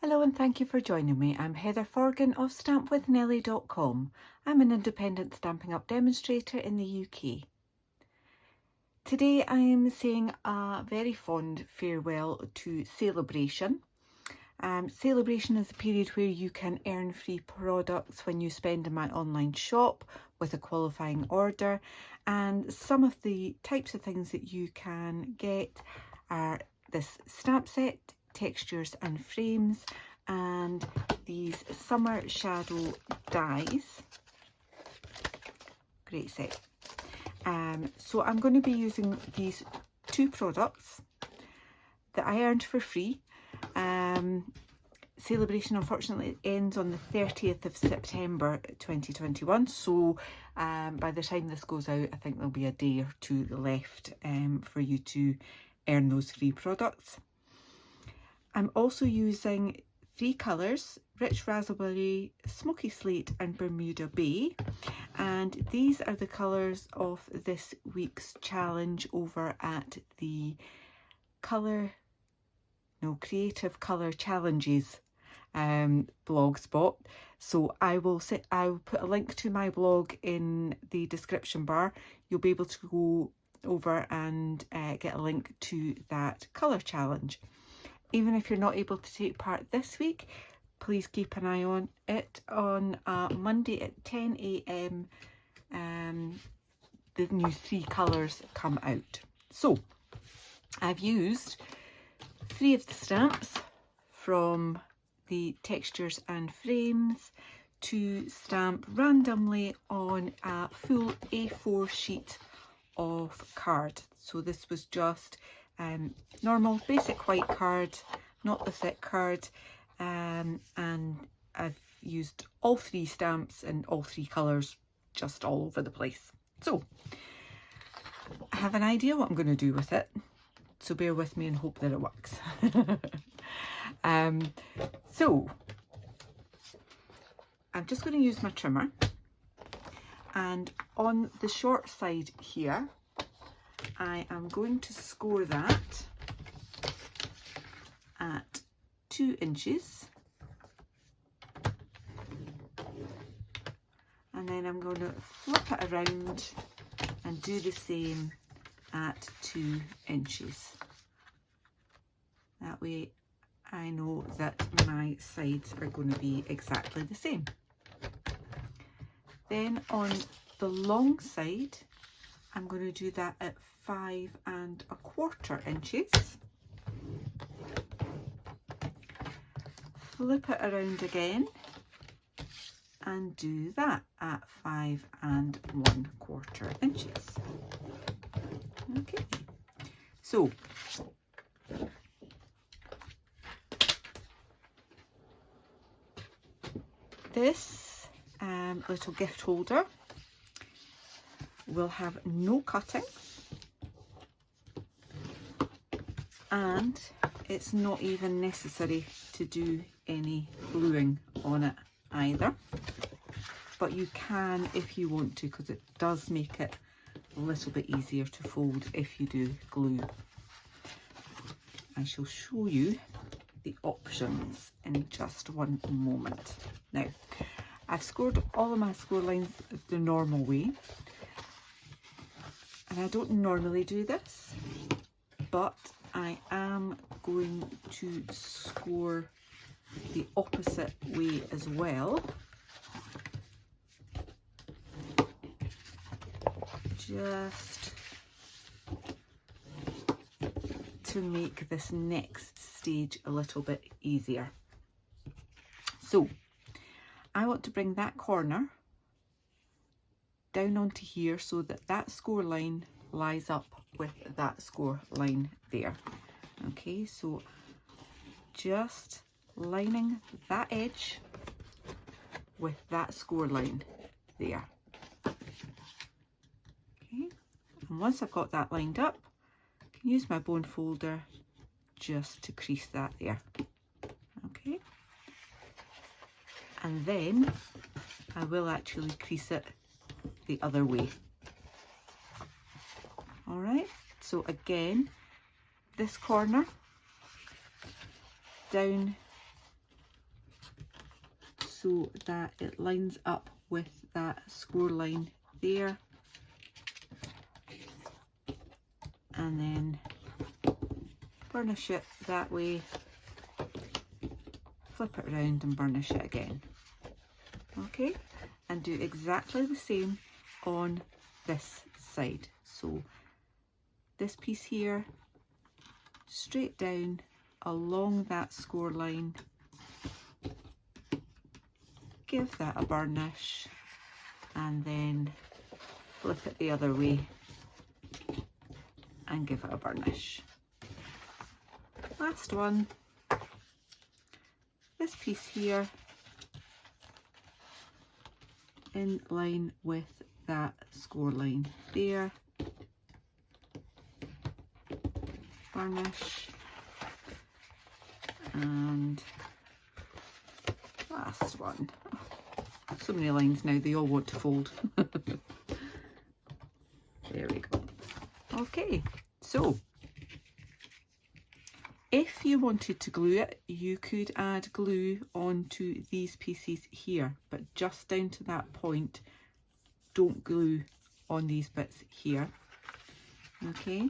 Hello and thank you for joining me. I'm Heather Forgan of stampwithnellie.com. I'm an independent Stampin' Up! Demonstrator in the UK. Today I am saying a very fond farewell to Sale-A-Bration. Sale-A-Bration is a period where you can earn free products when you spend in my online shop with a qualifying order, and some of the types of things that you can get are this stamp set, textures and frames, and these summer shadow dies. Great set. So I'm going to be using these two products that I earned for free. Sale-A-Bration unfortunately ends on the 30th of September 2021, so by the time this goes out I think there'll be a day or two left for you to earn those free products. I'm also using three colours: Rich Raspberry, Smoky Slate and Bermuda Bay, and these are the colours of this week's challenge over at the Creative Colour Challenges blog spot. So I'll put a link to my blog in the description bar. You'll be able to go over and get a link to that colour challenge. Even if you're not able to take part this week, please keep an eye on it. On Monday at 10 AM the new three colours come out. So I've used three of the stamps from the textures and frames to stamp randomly on a full A4 sheet of card. So this was just normal basic white card, not the thick card, and I've used all three stamps in all three colours just all over the place. So I have an idea what I'm going to do with it, so bear with me and hope that it works. So I'm just going to use my trimmer, and on the short side here I am going to score that at 2 inches, and then I'm going to flip it around and do the same at 2 inches. That way I know that my sides are going to be exactly the same. Then on the long side I'm going to do that at 5 1/4 inches. Flip it around again and do that at 5 1/4 inches. Okay, so this little gift holder will have no cutting, and it's not even necessary to do any gluing on it either, but you can if you want to, because it does make it a little bit easier to fold if you do glue. I shall show you the options in just one moment. Now, I've scored all of my score lines the normal way, and I don't normally do this, but I am going to score the opposite way as well, just to make this next stage a little bit easier. So I want to bring that corner down onto here so that that score line lies up with that score line there. Okay, so just lining that edge with that score line there. Okay, and once I've got that lined up, I can use my bone folder just to crease that there. Okay, and then I will actually crease it the other way. All right, so again, this corner down so that it lines up with that score line there, and then burnish it that way, flip it around and burnish it again. Okay, and do exactly the same on this side. So this piece here, straight down along that score line, give that a burnish, and then flip it the other way and give it a burnish. Last one, this piece here in line with that score line there, burnish, and last one. So many lines now, they all want to fold. There we go. Okay, so if you wanted to glue it, you could add glue onto these pieces here, but just down to that point. Don't glue on these bits here. Okay,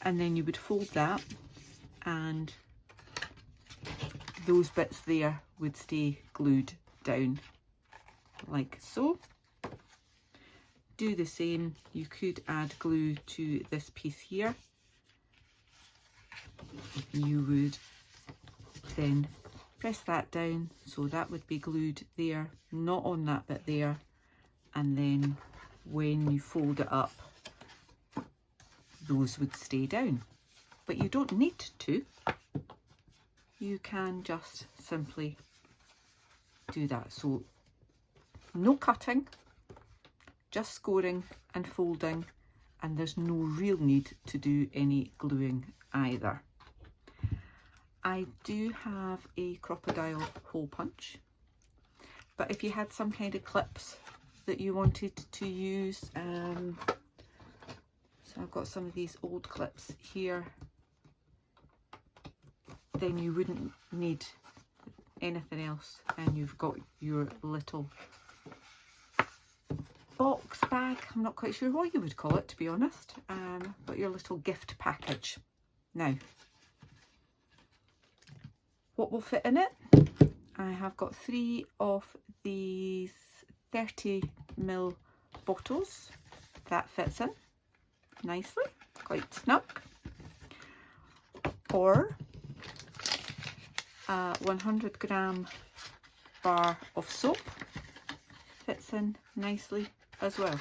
and then you would fold that, and those bits there would stay glued down like so. Do the same, you could add glue to this piece here. You would then press that down, so that would be glued there, not on that bit there, and then when you fold it up, those would stay down. But you don't need to. You can just simply do that. So no cutting, just scoring and folding, and there's no real need to do any gluing either. I do have a crocodile hole punch, but if you had some kind of clips that you wanted to use, so I've got some of these old clips here, then you wouldn't need anything else, and you've got your little box bag. I'm not quite sure what you would call it, to be honest, but your little gift package. Now, what will fit in it? I have got 3 of these 30ml bottles. That fits in nicely, quite snug. Or a 100g bar of soap, fits in nicely as well.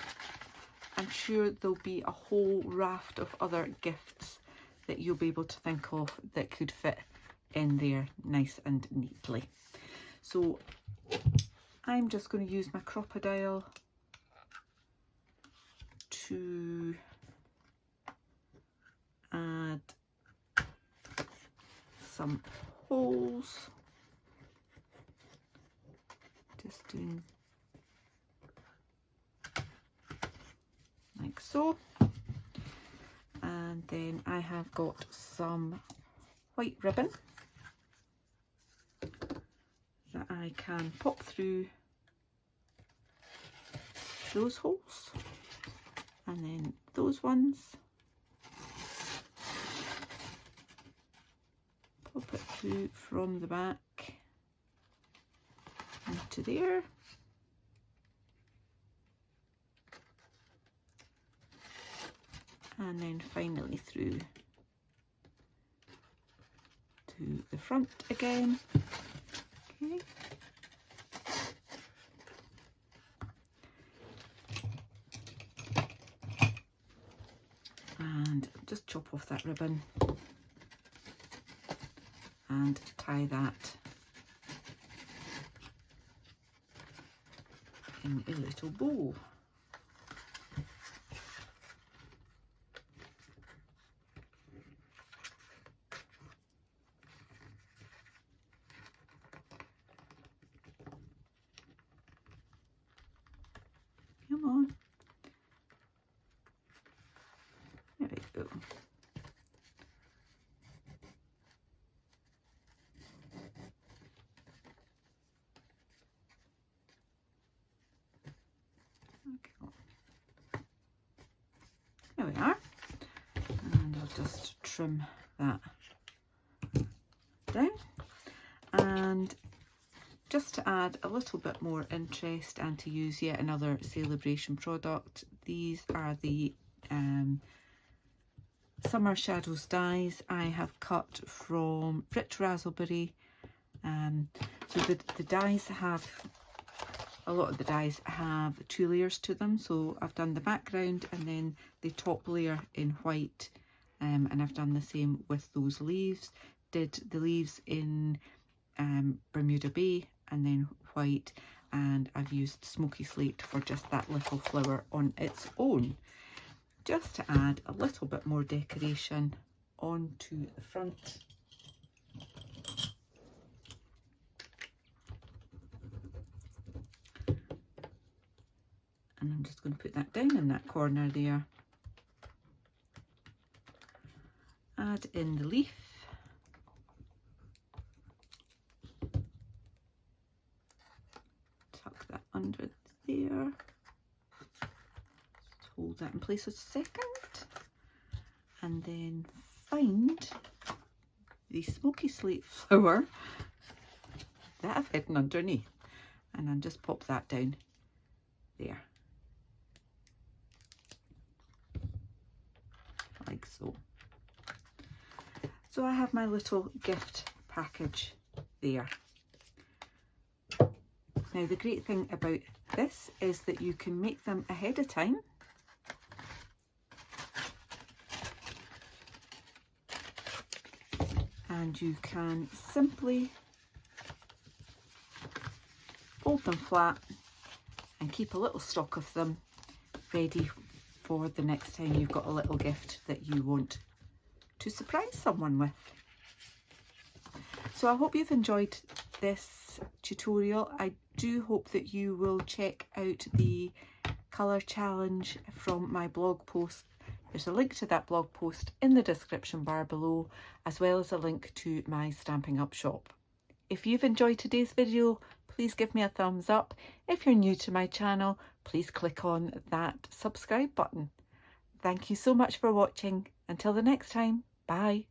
I'm sure there'll be a whole raft of other gifts that you'll be able to think of that could fit in there nice and neatly. So I'm just going to use my crocodile to add some holes, just doing like so, and then I have got some white ribbon that I can pop through those holes, and then those ones, pop it through from the back into there, and then finally through to the front again. Okay. And just chop off that ribbon and tie that in a little bow. Come on. There we go. just trim that down. And just to add a little bit more interest and to use yet another Sale-A-Bration product, these are the Summer Shadows dies I have cut from Rich Raspberry. So the dies have, a lot of the dies have 2 layers to them. So I've done the background and then the top layer in white, and I've done the same with those leaves. Did the leaves in Bermuda Bay and then white, and I've used Smoky Slate for just that little flower on its own, just to add a little bit more decoration onto the front. And I'm just going to put that down in that corner there. Add in the leaf. Tuck that under there. Just hold that in place a second. And then find the Smoky Slate flower that I've hidden underneath. And then just pop that down there. Like so. So I have my little gift package there. Now the great thing about this is that you can make them ahead of time. And you can simply fold them flat and keep a little stock of them ready for the next time you've got a little gift that you want to surprise someone with. So I hope you've enjoyed this tutorial. I do hope that you will check out the colour challenge from my blog post. There's a link to that blog post in the description bar below, as well as a link to my Stampin' Up shop. If you've enjoyed today's video, please give me a thumbs up. If you're new to my channel, please click on that subscribe button. Thank you so much for watching. Until the next time, bye.